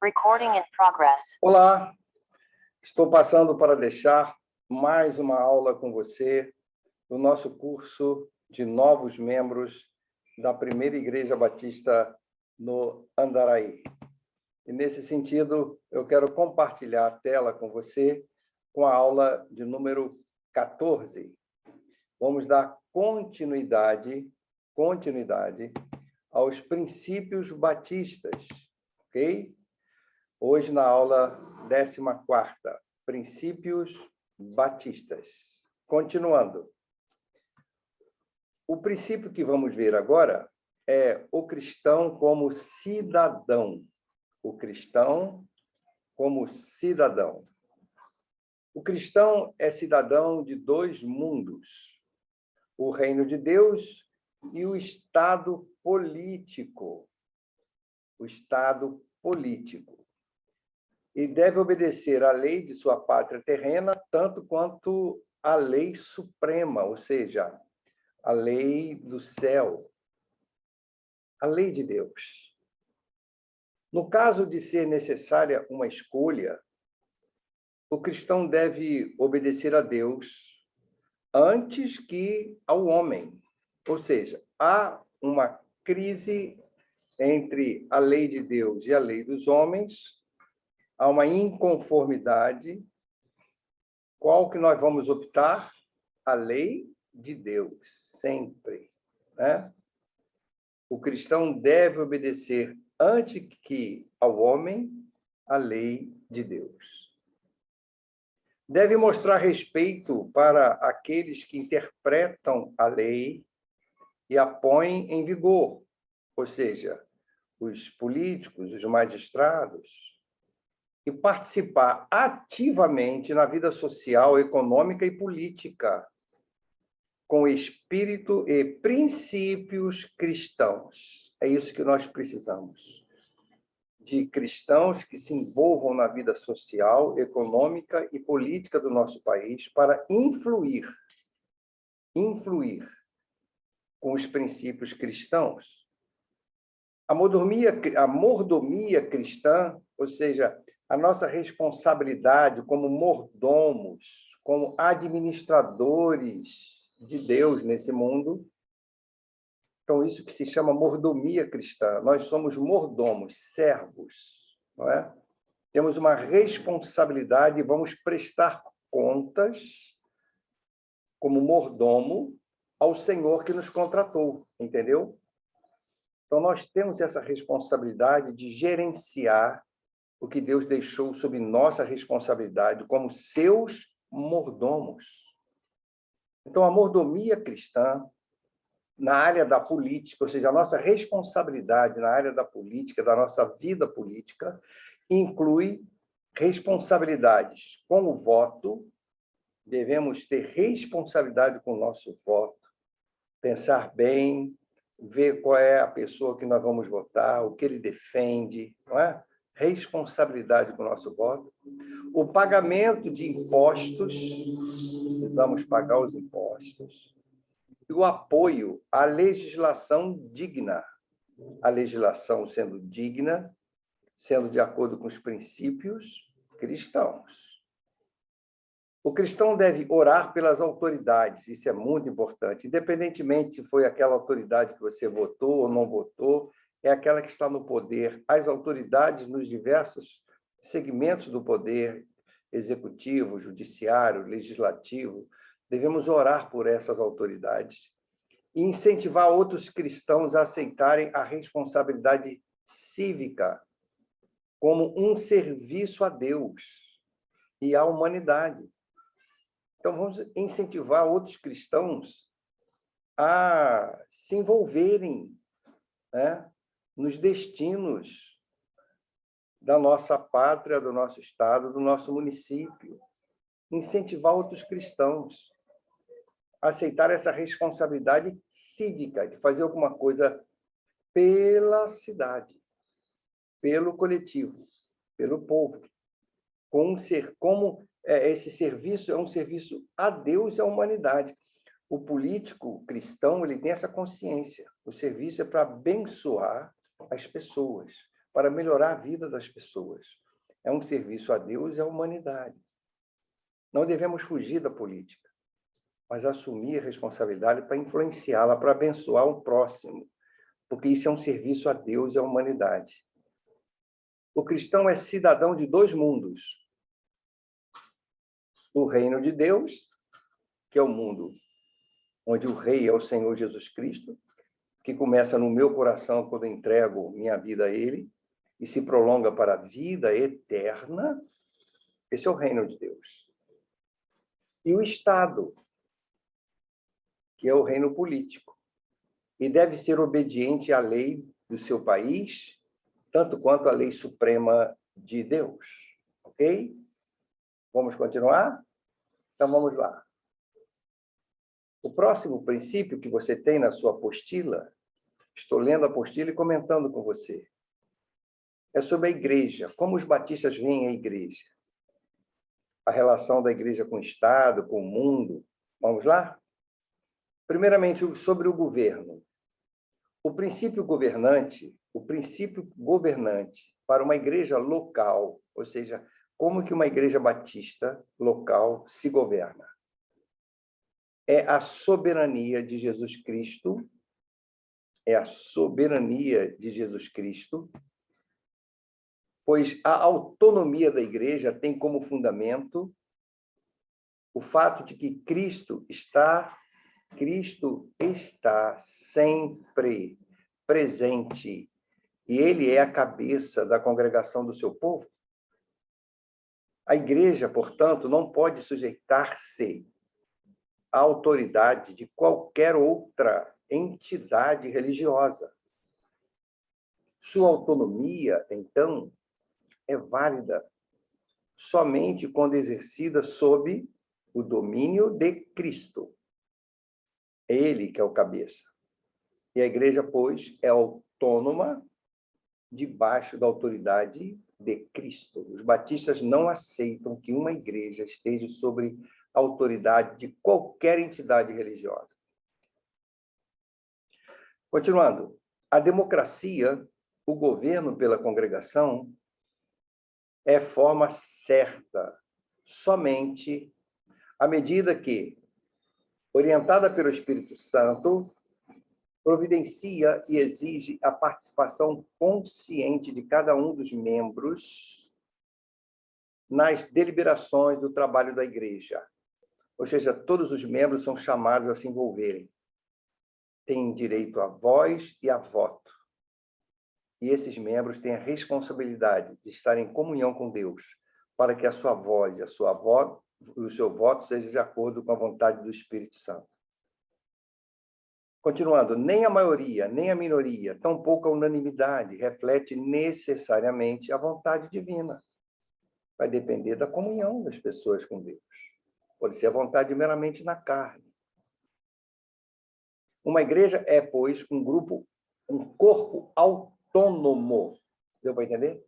Recording in progress. Olá, estou passando para deixar mais uma aula com você do nosso curso de novos membros da Primeira Igreja Batista no Andaraí. E, nesse sentido, eu quero compartilhar a tela com você com a aula de número 14. Vamos dar continuidade aos princípios batistas, ok? Hoje, na aula 14ª, princípios batistas. Continuando. O princípio que vamos ver agora é o cristão como cidadão. O cristão como cidadão. O cristão é cidadão de dois mundos: o reino de Deus e o estado político. O estado político. E deve obedecer à lei de sua pátria terrena, tanto quanto à lei suprema, ou seja, a lei do céu, a lei de Deus. No caso de ser necessária uma escolha, o cristão deve obedecer a Deus antes que ao homem. Ou seja, há uma crise entre a lei de Deus e a lei dos homens, há uma inconformidade. Qual que nós vamos optar? A lei de Deus, sempre, né? O cristão deve obedecer antes que ao homem a lei de Deus. Deve mostrar respeito para aqueles que interpretam a lei e a põem em vigor, ou seja, os políticos, os magistrados, e participar ativamente na vida social, econômica e política, com espírito e princípios cristãos. É isso que nós precisamos, de cristãos que se envolvam na vida social, econômica e política do nosso país para influir com os princípios cristãos. A mordomia cristã, ou seja, a nossa responsabilidade como mordomos, como administradores de Deus nesse mundo. Então, isso que se chama mordomia cristã. Nós somos mordomos, servos, não é? Temos uma responsabilidade e vamos prestar contas como mordomo ao Senhor que nos contratou, entendeu? Então, nós temos essa responsabilidade de gerenciar o que Deus deixou sob nossa responsabilidade como seus mordomos. Então, a mordomia cristã na área da política, ou seja, a nossa responsabilidade na área da política, da nossa vida política, inclui responsabilidades com o voto. Devemos ter responsabilidade com o nosso voto, pensar bem, ver qual é a pessoa que nós vamos votar, o que ele defende, não é? Responsabilidade com o nosso voto. O pagamento de impostos, precisamos pagar os impostos. E o apoio à legislação digna. A legislação sendo digna, sendo de acordo com os princípios cristãos. O cristão deve orar pelas autoridades, isso é muito importante, independentemente se foi aquela autoridade que você votou ou não votou, é aquela que está no poder. As autoridades nos diversos segmentos do poder, executivo, judiciário, legislativo, devemos orar por essas autoridades e incentivar outros cristãos a aceitarem a responsabilidade cívica como um serviço a Deus e à humanidade. Então, vamos incentivar outros cristãos a se envolverem, né, nos destinos da nossa pátria, do nosso estado, do nosso município. Incentivar outros cristãos a aceitar essa responsabilidade cívica, de fazer alguma coisa pela cidade, pelo coletivo, pelo povo. Esse serviço é um serviço a Deus e à humanidade. O político cristão ele tem essa consciência. O serviço é para abençoar as pessoas, para melhorar a vida das pessoas. É um serviço a Deus e à humanidade. Não devemos fugir da política, mas assumir a responsabilidade para influenciá-la, para abençoar o próximo, porque isso é um serviço a Deus e à humanidade. O cristão é cidadão de dois mundos. O reino de Deus, que é o mundo onde o rei é o Senhor Jesus Cristo, que começa no meu coração quando eu entrego minha vida a Ele, e se prolonga para a vida eterna. Esse é o reino de Deus. E o Estado, que é o reino político, e deve ser obediente à lei do seu país, tanto quanto à lei suprema de Deus. Ok? Vamos continuar? Então, vamos lá. O próximo princípio que você tem na sua apostila, estou lendo a apostila e comentando com você, é sobre a igreja, como os batistas veem a igreja. A relação da igreja com o Estado, com o mundo. Vamos lá? Primeiramente, sobre o governo. O princípio governante para uma igreja local, ou seja, como que uma igreja batista local se governa? É a soberania de Jesus Cristo, pois a autonomia da igreja tem como fundamento o fato de que Cristo está sempre presente e ele é a cabeça da congregação do seu povo. A igreja, portanto, não pode sujeitar-se à autoridade de qualquer outra entidade religiosa. Sua autonomia, então, é válida somente quando exercida sob o domínio de Cristo. É ele que é o cabeça. E a igreja, pois, é autônoma debaixo da autoridade de Cristo. Os batistas não aceitam que uma igreja esteja sobre a autoridade de qualquer entidade religiosa. Continuando, a democracia, o governo pela congregação, é forma certa somente à medida que, orientada pelo Espírito Santo, providencia e exige a participação consciente de cada um dos membros nas deliberações do trabalho da igreja. Ou seja, todos os membros são chamados a se envolverem. Têm direito a voz e a voto. E esses membros têm a responsabilidade de estar em comunhão com Deus, para que a sua voz e o seu voto sejam de acordo com a vontade do Espírito Santo. Continuando, nem a maioria, nem a minoria, tampouco a unanimidade reflete necessariamente a vontade divina. Vai depender da comunhão das pessoas com Deus. Pode ser a vontade meramente na carne. Uma igreja é, pois, um corpo autônomo. Deu para entender?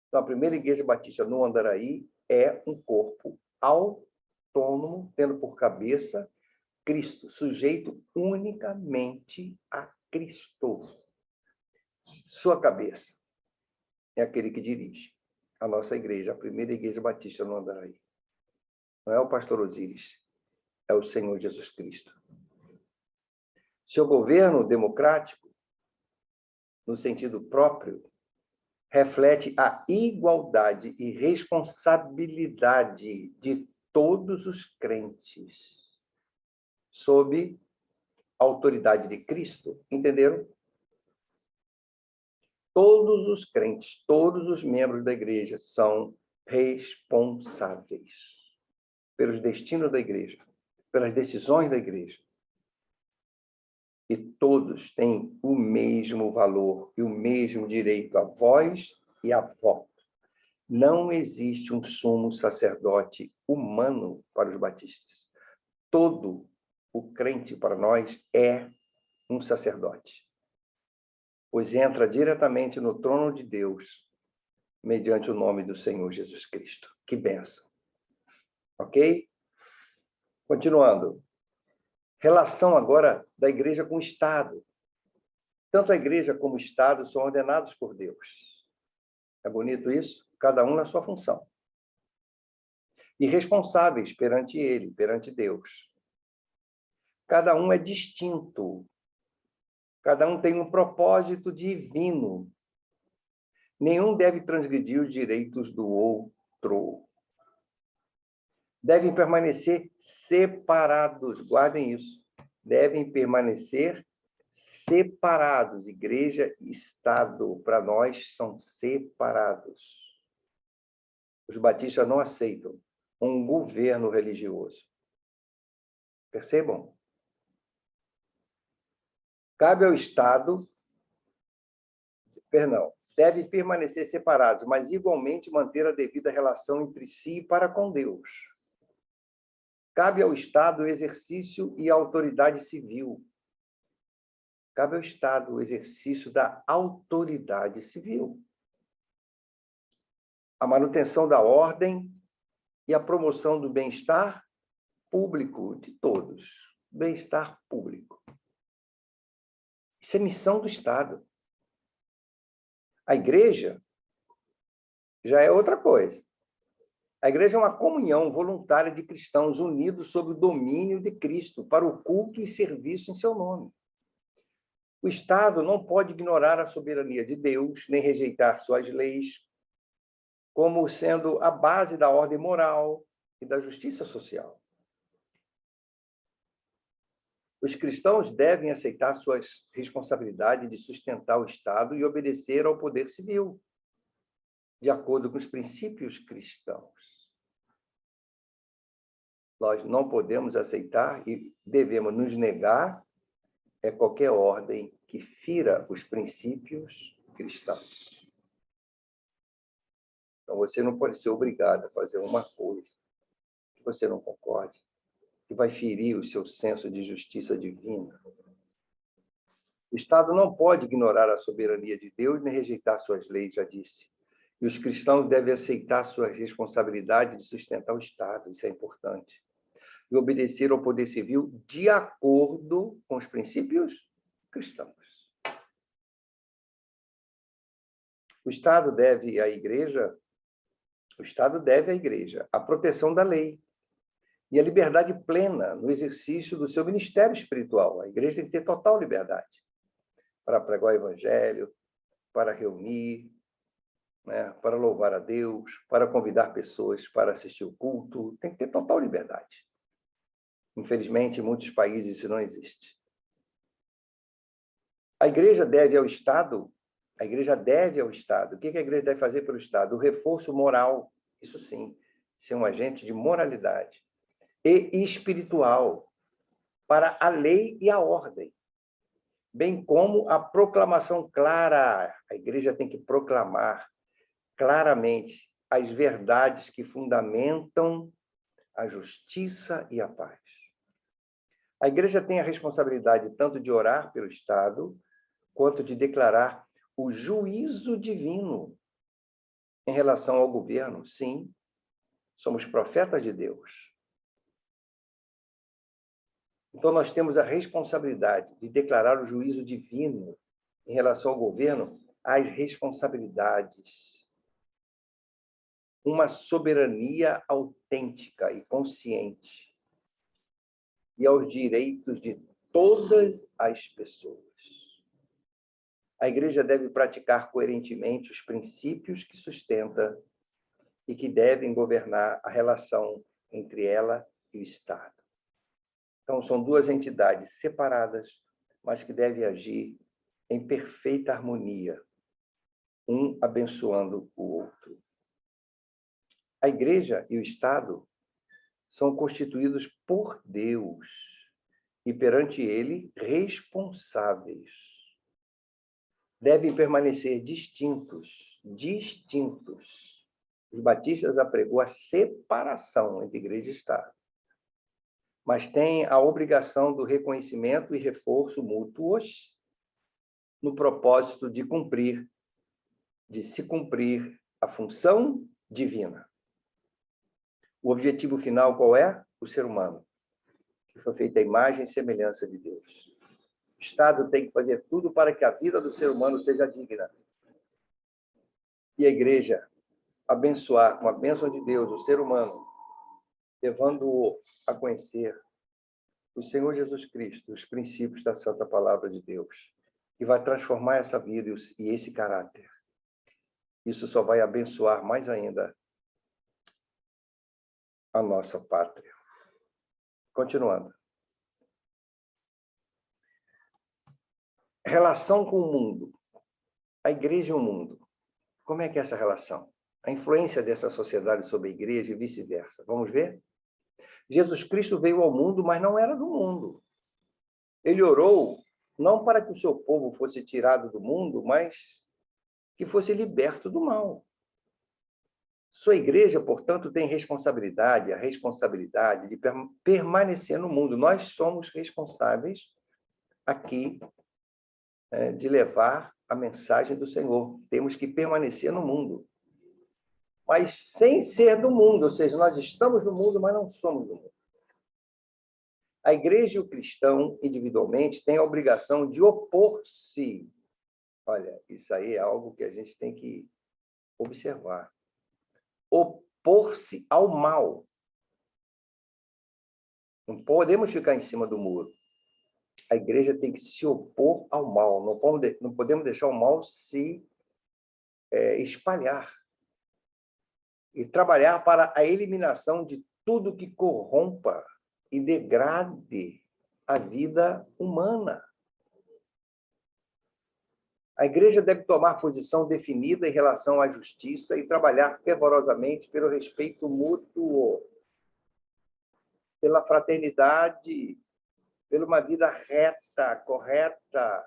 Então, a primeira igreja batista no Andaraí é um corpo autônomo, tendo por cabeça Cristo, sujeito unicamente a Cristo. Sua cabeça é aquele que dirige a nossa igreja, a primeira igreja batista no Andaraí. Não é o pastor Osíris, é o Senhor Jesus Cristo. Seu governo democrático, no sentido próprio, reflete a igualdade e responsabilidade de todos os crentes sob a autoridade de Cristo. Entenderam? Todos os crentes, todos os membros da igreja são responsáveis pelos destinos da igreja, pelas decisões da igreja. E todos têm o mesmo valor e o mesmo direito à voz e a voto. Não existe um sumo sacerdote humano para os batistas. Todo o crente para nós é um sacerdote, pois entra diretamente no trono de Deus, mediante o nome do Senhor Jesus Cristo. Que bênção. Ok? Continuando. Relação agora da igreja com o Estado. Tanto a igreja como o Estado são ordenados por Deus. É bonito isso? Cada um na sua função. E responsáveis perante ele, perante Deus. Cada um é distinto. Cada um tem um propósito divino. Nenhum deve transgredir os direitos do outro. Devem permanecer separados. Guardem isso. Devem permanecer separados. Igreja e Estado, para nós, são separados. Os batistas não aceitam um governo religioso. Percebam? Cabe ao Estado, deve permanecer separados, mas igualmente manter a devida relação entre si e para com Deus. Cabe ao Estado o exercício e a autoridade civil. Cabe ao Estado o exercício da autoridade civil. A manutenção da ordem e a promoção do bem-estar público de todos. Bem-estar público. Isso é missão do Estado. A igreja já é outra coisa. A igreja é uma comunhão voluntária de cristãos unidos sob o domínio de Cristo para o culto e serviço em seu nome. O Estado não pode ignorar a soberania de Deus, nem rejeitar suas leis, como sendo a base da ordem moral e da justiça social. Os cristãos devem aceitar suas responsabilidades de sustentar o Estado e obedecer ao poder civil, de acordo com os princípios cristãos. Nós não podemos aceitar e devemos nos negar qualquer ordem que fira os princípios cristãos. Então, você não pode ser obrigado a fazer uma coisa que você não concorde, que vai ferir o seu senso de justiça divina. O Estado não pode ignorar a soberania de Deus nem rejeitar suas leis, já disse. E os cristãos devem aceitar sua responsabilidade de sustentar o Estado, isso é importante. E obedecer ao poder civil de acordo com os princípios cristãos. O Estado deve à igreja a proteção da lei e a liberdade plena no exercício do seu ministério espiritual. A igreja tem que ter total liberdade para pregar o evangelho, para reunir, para louvar a Deus, para convidar pessoas para assistir o culto. Tem que ter total liberdade. Infelizmente, em muitos países isso não existe. A igreja deve ao Estado. A igreja deve ao Estado. O que a igreja deve fazer pelo Estado? O reforço moral, isso sim, ser um agente de moralidade e espiritual para a lei e a ordem, bem como a proclamação clara. A igreja tem que proclamar claramente as verdades que fundamentam a justiça e a paz. A igreja tem a responsabilidade tanto de orar pelo Estado, quanto de declarar o juízo divino em relação ao governo. Sim, somos profetas de Deus. Então, nós temos a responsabilidade de declarar o juízo divino em relação ao governo, as responsabilidades. Uma soberania autêntica e consciente e aos direitos de todas as pessoas. A igreja deve praticar coerentemente os princípios que sustenta e que devem governar a relação entre ela e o Estado. Então, são duas entidades separadas, mas que devem agir em perfeita harmonia, um abençoando o outro. A igreja e o Estado são constituídos por Deus e, perante ele, responsáveis. Devem permanecer distintos. Os batistas apregou a separação entre igreja e Estado, mas têm a obrigação do reconhecimento e reforço mútuos no propósito de se cumprir a função divina. O objetivo final qual é? O ser humano, que foi feito à imagem e semelhança de Deus. O Estado tem que fazer tudo para que a vida do ser humano seja digna. e a igreja abençoar com a bênção de Deus o ser humano, levando-o a conhecer o Senhor Jesus Cristo, os princípios da Santa Palavra de Deus, que vai transformar essa vida e esse caráter. Isso só vai abençoar mais ainda a nossa pátria. Continuando. Relação com o mundo. A igreja e o mundo. Como é que é essa relação? A influência dessa sociedade sobre a igreja e vice-versa. Vamos ver? Jesus Cristo veio ao mundo, mas não era do mundo. Ele orou não para que o seu povo fosse tirado do mundo, mas que fosse liberto do mal. Sua igreja, portanto, tem a responsabilidade de permanecer no mundo. Nós somos responsáveis aqui de levar a mensagem do Senhor. Temos que permanecer no mundo, mas sem ser do mundo, ou seja, nós estamos no mundo, mas não somos do mundo. A igreja e o cristão, individualmente, têm a obrigação de opor-se. Olha, isso aí é algo que a gente tem que observar. Opor-se ao mal. Não podemos ficar em cima do muro. A igreja tem que se opor ao mal. Não podemos deixar o mal se espalhar. E trabalhar para a eliminação de tudo que corrompa e degrade a vida humana. A igreja deve tomar posição definida em relação à justiça e trabalhar fervorosamente pelo respeito mútuo, pela fraternidade, por uma vida reta, correta,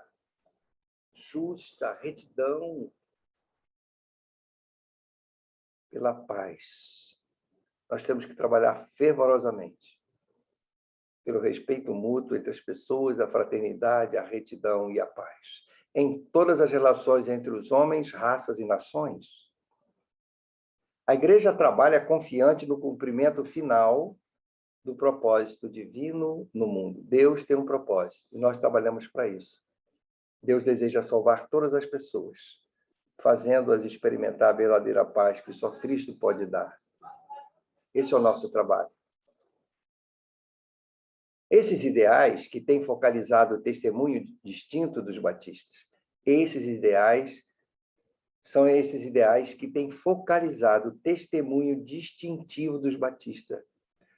justa, retidão, pela paz. Nós temos que trabalhar fervorosamente pelo respeito mútuo entre as pessoas, a fraternidade, a retidão e a paz, em todas as relações entre os homens, raças e nações. A igreja trabalha confiante no cumprimento final do propósito divino no mundo. Deus tem um propósito e nós trabalhamos para isso. Deus deseja salvar todas as pessoas, fazendo-as experimentar a verdadeira paz que só Cristo pode dar. Esse é o nosso trabalho. Esses ideais que têm focalizado o testemunho distinto dos batistas, são esses ideais que têm focalizado o testemunho distintivo dos batistas,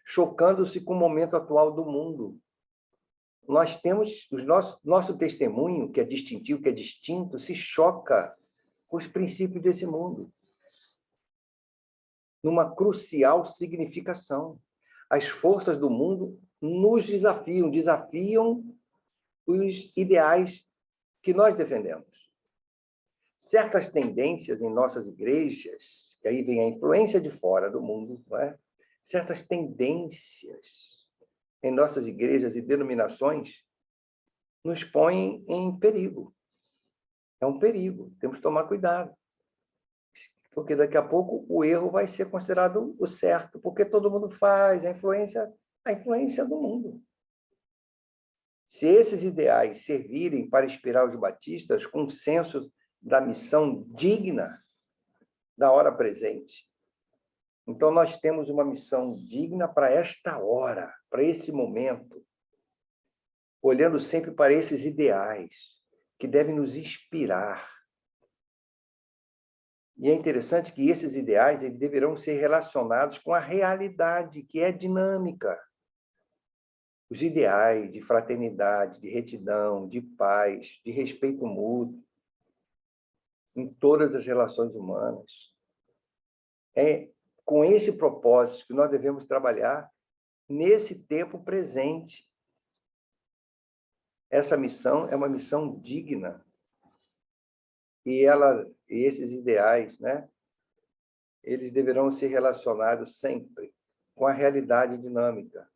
chocando-se com o momento atual do mundo. Nós temos nosso testemunho, que é distintivo, que é distinto, se choca com os princípios desse mundo, numa crucial significação. As forças do mundo nos desafiam os ideais que nós defendemos. Certas tendências em nossas igrejas, que aí vem a influência de fora do mundo, não é? Certas tendências em nossas igrejas e denominações nos põem em perigo. É um perigo, temos que tomar cuidado. Porque daqui a pouco o erro vai ser considerado o certo, porque todo mundo faz, a influência do mundo. Se esses ideais servirem para inspirar os batistas com um senso da missão digna da hora presente, então nós temos uma missão digna para esta hora, para esse momento, olhando sempre para esses ideais que devem nos inspirar. E é interessante que esses ideais deverão ser relacionados com a realidade, que é dinâmica. Os ideais de fraternidade, de retidão, de paz, de respeito mútuo, em todas as relações humanas. É com esse propósito que nós devemos trabalhar nesse tempo presente. Essa missão é uma missão digna. E esses ideais, né, eles deverão ser relacionados sempre com a realidade dinâmica.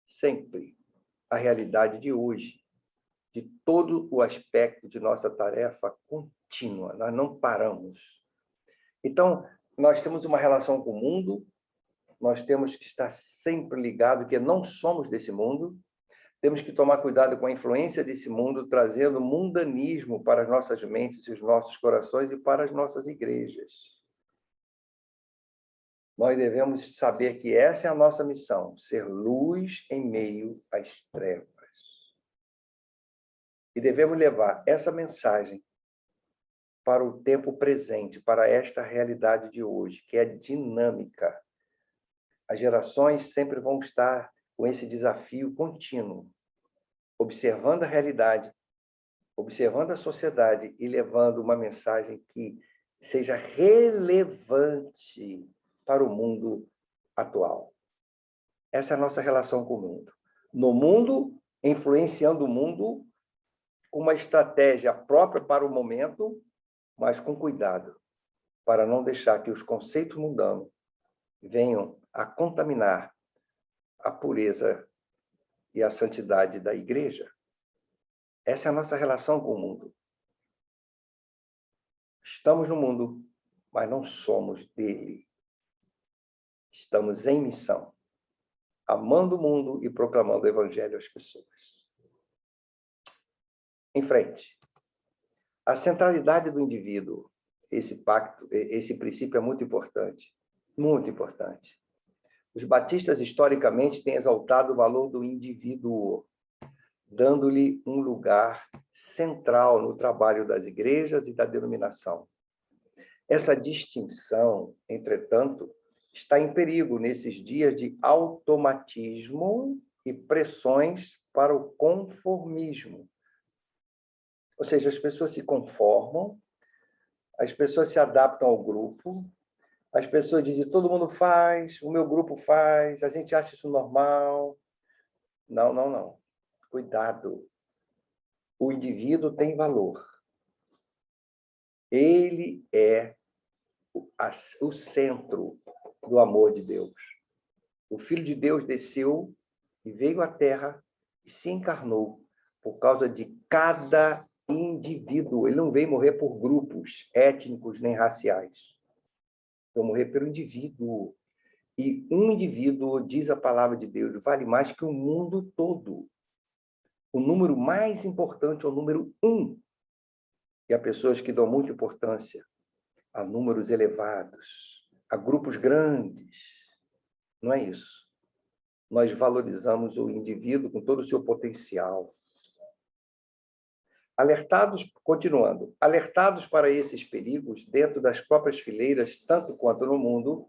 Sempre a realidade de hoje, de todo o aspecto de nossa tarefa contínua. Nós não paramos. Então, nós temos uma relação com o mundo, nós temos que estar sempre ligados que não somos desse mundo, Temos que tomar cuidado com a influência desse mundo, trazendo mundanismo para as nossas mentes e os nossos corações e para as nossas igrejas. Nós devemos saber que essa é a nossa missão, ser luz em meio às trevas. E devemos levar essa mensagem para o tempo presente, para esta realidade de hoje, que é dinâmica. As gerações sempre vão estar com esse desafio contínuo, observando a realidade, observando a sociedade e levando uma mensagem que seja relevante para o mundo atual. Essa é a nossa relação com o mundo. No mundo, influenciando o mundo com uma estratégia própria para o momento, mas com cuidado, para não deixar que os conceitos mundanos venham a contaminar a pureza e a santidade da igreja. Essa é a nossa relação com o mundo. Estamos no mundo, mas não somos dele. Estamos em missão, amando o mundo e proclamando o evangelho às pessoas. Em frente. A centralidade do indivíduo, esse princípio é muito importante, muito importante. Os batistas, historicamente, têm exaltado o valor do indivíduo, dando-lhe um lugar central no trabalho das igrejas e da denominação. Essa distinção, entretanto, está em perigo nesses dias de automatismo e pressões para o conformismo. Ou seja, as pessoas se conformam, as pessoas se adaptam ao grupo, as pessoas dizem, todo mundo faz, o meu grupo faz, a gente acha isso normal. Não, não, não. Cuidado. O indivíduo tem valor. Ele é o centro do amor de Deus. O Filho de Deus desceu e veio à Terra e se encarnou por causa de cada indivíduo. Ele não veio morrer por grupos étnicos nem raciais. Veio morrer pelo indivíduo. E um indivíduo, diz a palavra de Deus, vale mais que o mundo todo. O número mais importante é o número 1. E há pessoas que dão muita importância a números elevados, a grupos grandes. Não é isso. Nós valorizamos o indivíduo com todo o seu potencial. Continuando, alertados para esses perigos dentro das próprias fileiras, tanto quanto no mundo,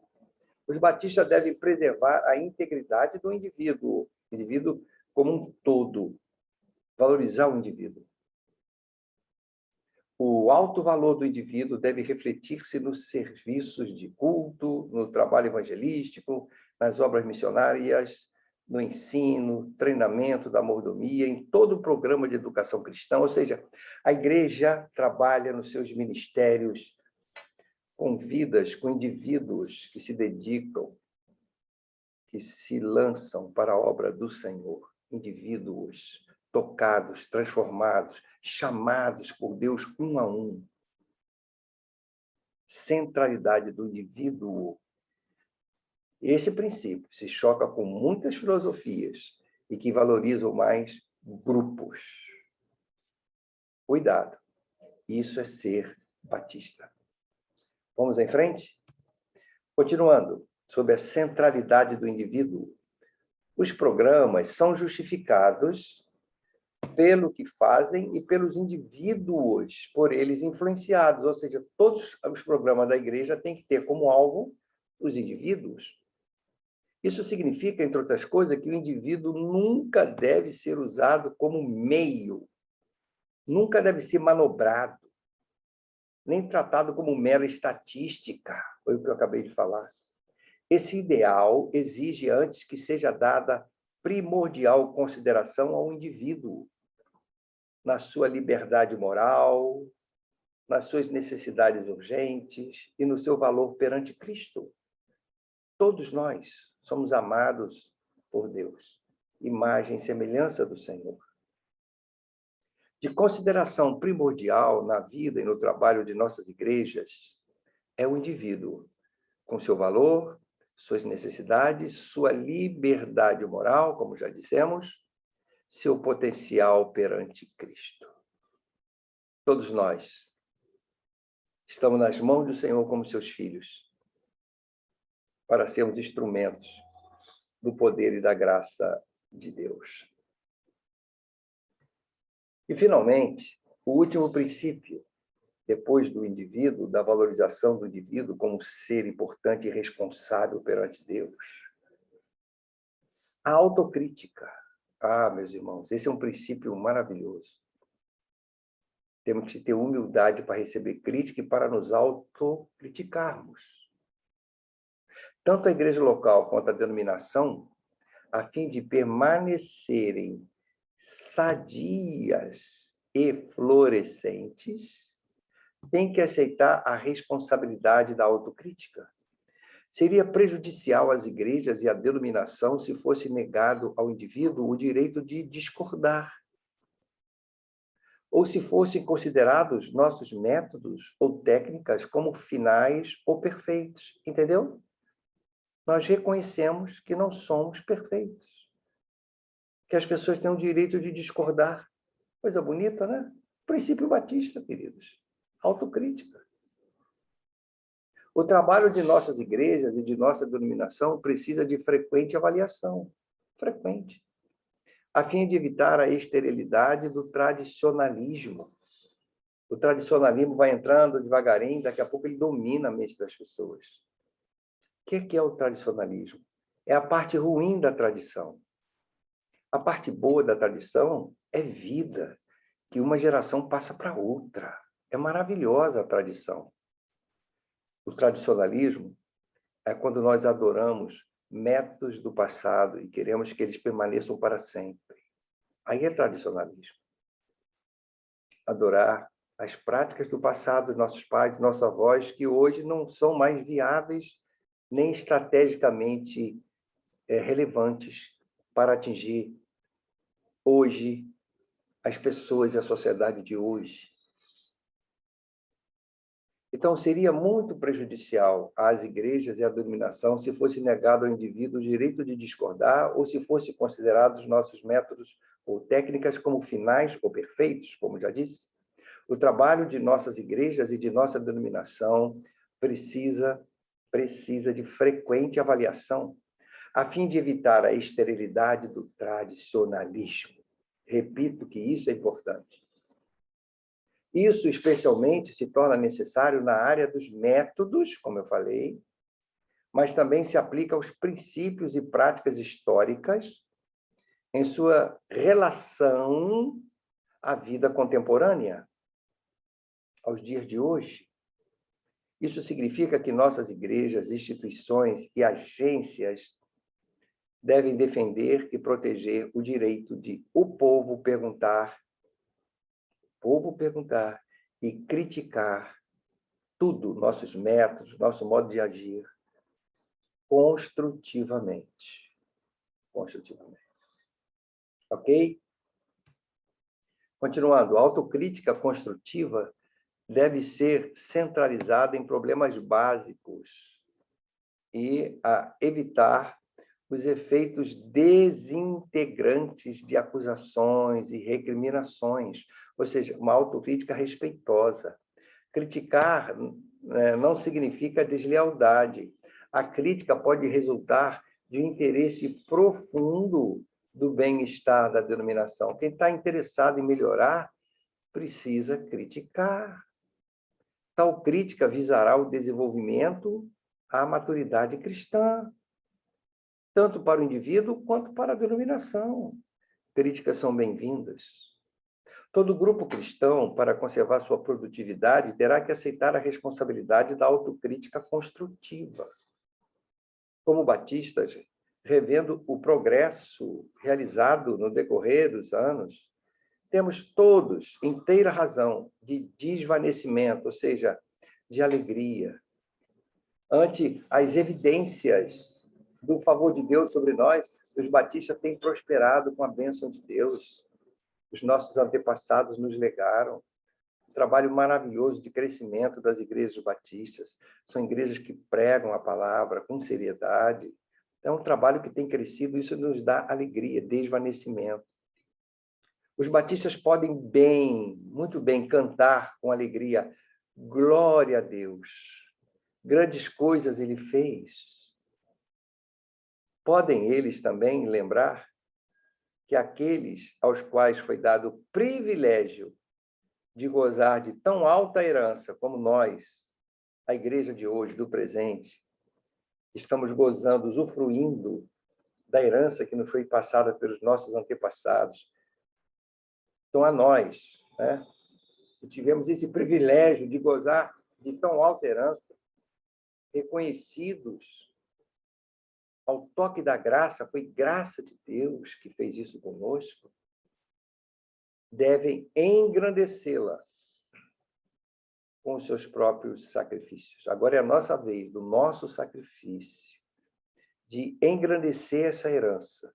os batistas devem preservar a integridade do indivíduo como um todo, valorizar o indivíduo. O alto valor do indivíduo deve refletir-se nos serviços de culto, no trabalho evangelístico, nas obras missionárias, no ensino, treinamento da mordomia, em todo o programa de educação cristã. Ou seja, a igreja trabalha nos seus ministérios com vidas, com indivíduos que se dedicam, que se lançam para a obra do Senhor. Indivíduos tocados, transformados, chamados por Deus um a um. Centralidade do indivíduo. Esse princípio se choca com muitas filosofias e que valorizam mais grupos. Cuidado. Isso é ser batista. Vamos em frente? Continuando, sobre a centralidade do indivíduo. Os programas são justificados pelo que fazem e pelos indivíduos por eles influenciados. Ou seja, todos os programas da igreja têm que ter como alvo os indivíduos. Isso significa, entre outras coisas, que o indivíduo nunca deve ser usado como meio, nunca deve ser manobrado, nem tratado como mera estatística, foi o que eu acabei de falar. Esse ideal exige antes que seja dada primordial consideração ao indivíduo, na sua liberdade moral, nas suas necessidades urgentes e no seu valor perante Cristo. Todos nós somos amados por Deus, imagem e semelhança do Senhor. De consideração primordial na vida e no trabalho de nossas igrejas é o indivíduo, com seu valor, suas necessidades, sua liberdade moral, como já dissemos, seu potencial perante Cristo. Todos nós estamos nas mãos do Senhor como seus filhos, para sermos instrumentos do poder e da graça de Deus. E, finalmente, o último princípio, depois do indivíduo, da valorização do indivíduo como ser importante e responsável perante Deus, a autocrítica. Ah, meus irmãos, esse é um princípio maravilhoso. Temos que ter humildade para receber crítica e para nos autocriticarmos. Tanto a igreja local quanto a denominação, a fim de permanecerem sadias e florescentes, tem que aceitar a responsabilidade da autocrítica. Seria prejudicial às igrejas e à denominação se fosse negado ao indivíduo o direito de discordar, ou se fossem considerados nossos métodos ou técnicas como finais ou perfeitos, entendeu? Nós reconhecemos que não somos perfeitos, que as pessoas têm o direito de discordar. Coisa bonita, né? Princípio batista, queridos. Autocrítica. O trabalho de nossas igrejas e de nossa denominação precisa de frequente avaliação. Frequente. A fim de evitar a esterilidade do tradicionalismo. O tradicionalismo vai entrando devagarinho, daqui a pouco ele domina a mente das pessoas. O que é o tradicionalismo? É a parte ruim da tradição. A parte boa da tradição é vida, que uma geração passa para outra. É maravilhosa a tradição. O tradicionalismo é quando nós adoramos métodos do passado e queremos que eles permaneçam para sempre. Aí é tradicionalismo. Adorar as práticas do passado dos nossos pais, dos nossos avós, que hoje não são mais viáveis nem estrategicamente relevantes para atingir hoje as pessoas e a sociedade de hoje. Então, seria muito prejudicial às igrejas e à denominação se fosse negado ao indivíduo o direito de discordar ou se fosse considerados nossos métodos ou técnicas como finais ou perfeitos, como já disse. O trabalho de nossas igrejas e de nossa denominação precisa de frequente avaliação, a fim de evitar a esterilidade do tradicionalismo. Repito que isso é importante. Isso, especialmente, se torna necessário na área dos métodos, como eu falei, mas também se aplica aos princípios e práticas históricas em sua relação à vida contemporânea, aos dias de hoje. Isso significa que nossas igrejas, instituições e agências devem defender e proteger o direito de o povo perguntar e criticar tudo, nossos métodos, nosso modo de agir, construtivamente. Construtivamente. Ok? Continuando, a autocrítica construtiva deve ser centralizada em problemas básicos e a evitar os efeitos desintegrantes de acusações e recriminações, ou seja, uma autocrítica respeitosa. Criticar não significa deslealdade. A crítica pode resultar de um interesse profundo do bem-estar da denominação. Quem está interessado em melhorar precisa criticar. Tal crítica visará o desenvolvimento, a maturidade cristã, tanto para o indivíduo quanto para a denominação. Críticas são bem-vindas. Todo grupo cristão, para conservar sua produtividade, terá que aceitar a responsabilidade da autocrítica construtiva. Como batistas, revendo o progresso realizado no decorrer dos anos, temos todos inteira razão de desvanecimento, ou seja, de alegria, ante as evidências do favor de Deus sobre nós. Os batistas têm prosperado com a bênção de Deus. Os nossos antepassados nos legaram um trabalho maravilhoso de crescimento das igrejas batistas. São igrejas que pregam a palavra com seriedade. É um trabalho que tem crescido, isso nos dá alegria, desvanecimento. Os batistas podem bem, muito bem, cantar com alegria. Glória a Deus. Grandes coisas ele fez. Podem eles também lembrar que aqueles aos quais foi dado o privilégio de gozar de tão alta herança como nós, a igreja de hoje, do presente, estamos gozando, usufruindo da herança que nos foi passada pelos nossos antepassados. Então, a nós, né, que tivemos esse privilégio de gozar de tão alta herança, reconhecidos ao toque da graça, foi graça de Deus que fez isso conosco, devem engrandecê-la com os seus próprios sacrifícios. Agora é a nossa vez, do nosso sacrifício, de engrandecer essa herança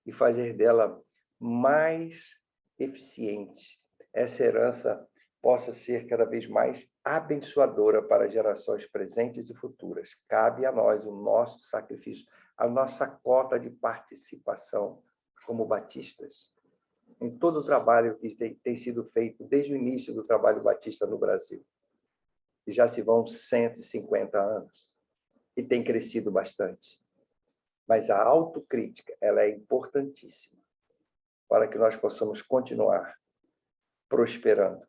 e fazer dela mais eficiente. Essa herança possa ser cada vez mais abençoadora para gerações presentes e futuras. Cabe a nós o nosso sacrifício, a nossa cota de participação como batistas em todo o trabalho que tem sido feito desde o início do trabalho batista no Brasil. E já se vão 150 anos e tem crescido bastante. Mas a autocrítica, ela é importantíssima para que nós possamos continuar prosperando.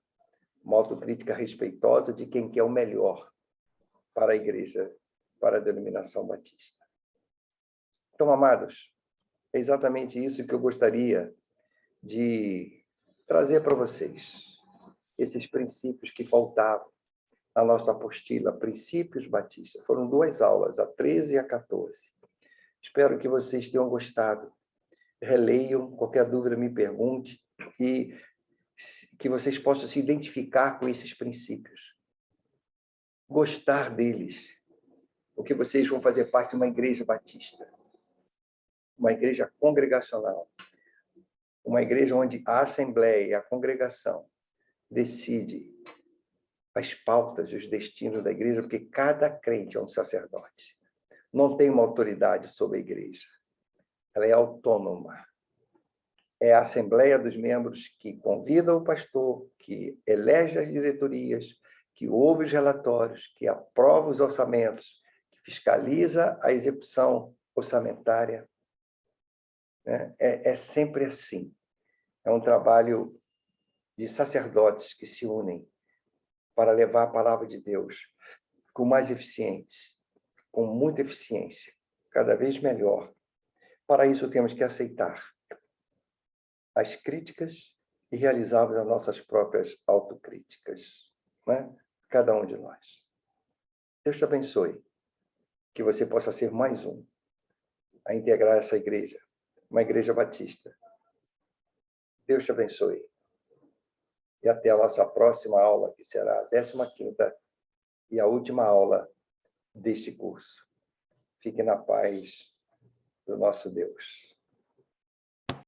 Uma autocrítica respeitosa de quem quer o melhor para a igreja, para a denominação batista. Então, amados, é exatamente isso que eu gostaria de trazer para vocês. Esses princípios que faltavam na nossa apostila, Princípios Batistas. Foram 2 aulas, a 13 e a 14. Espero que vocês tenham gostado. Releiam, qualquer dúvida me pergunte e que vocês possam se identificar com esses princípios. Gostar deles, porque vocês vão fazer parte de uma igreja batista, uma igreja congregacional, uma igreja onde a assembleia, a congregação, decide as pautas e os destinos da igreja, porque cada crente é um sacerdote. Não tem uma autoridade sobre a igreja. Ela é autônoma. É a assembleia dos membros que convida o pastor, que elege as diretorias, que ouve os relatórios, que aprova os orçamentos, que fiscaliza a execução orçamentária. É sempre assim. É um trabalho de sacerdotes que se unem para levar a palavra de Deus com mais eficiência, com muita eficiência, cada vez melhor. Para isso, temos que aceitar as críticas e realizarmos as nossas próprias autocríticas, né? Cada um de nós. Deus te abençoe, que você possa ser mais um a integrar essa igreja, uma igreja batista. Deus te abençoe. E até a nossa próxima aula, que será a 15ª e a última aula deste curso. Fique na paz do nosso Deus.